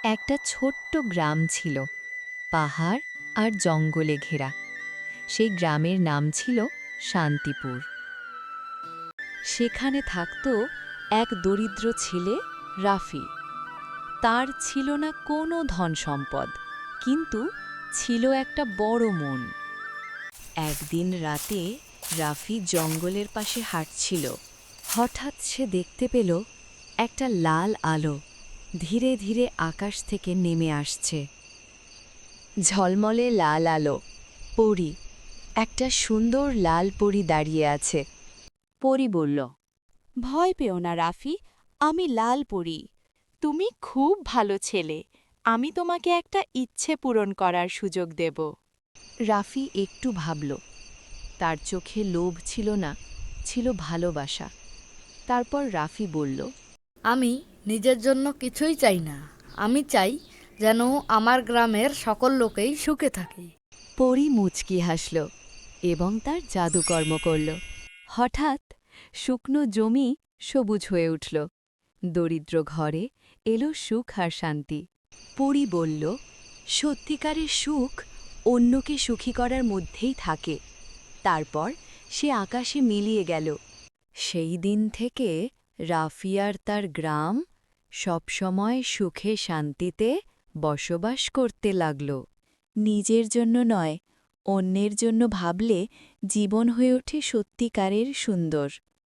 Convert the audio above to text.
একটা ছোট্ট গ্রাম ছিল, পাহাড় আর জঙ্গলে ঘেরা। সেই গ্রামের নাম ছিল শান্তিপুর। সেখানে থাকত এক দরিদ্র ছেলে, রাফি। তার ছিল না কোনো ধন সম্পদ, কিন্তু ছিল একটা বড় মন। একদিন রাতে রাফি জঙ্গলের পাশে হাঁটছিল। হঠাৎ সে দেখতে পেল একটা লাল আলো ধীরে ধীরে আকাশ থেকে নেমে আসছে। ঝলমলে লাল আলো, পরী। একটা সুন্দর লাল পরী দাঁড়িয়ে আছে। পরী বলল, ভয় পেও না রাফি, আমি লাল পরী। তুমি খুব ভালো ছেলে, আমি তোমাকে একটা ইচ্ছে পূরণ করার সুযোগ দেব। রাফি একটু ভাবল। তার চোখে লোভ ছিল না, ছিল ভালোবাসা। তারপর রাফি বলল, আমি নিজের জন্য কিছুই চাই না। আমি চাই যেন আমার গ্রামের সকল লোকেই সুখে থাকে। পরী মুচকি হাসল এবং তার জাদুকর্ম করল। হঠাৎ শুকনো জমি সবুজ হয়ে উঠল। দরিদ্র ঘরে এলো সুখ আর শান্তি। পরী বলল, সত্যিকারের সুখ অন্যকে সুখী করার মধ্যেই থাকে। তারপর সে আকাশে মিলিয়ে গেল। সেই দিন থেকে রাফি আর তার গ্রাম সবসময় সুখে শান্তিতে বসবাস করতে লাগল। নিজের জন্য নয়, অন্যের জন্য ভাবলে জীবন হয়ে ওঠে সত্যিকারের সুন্দর।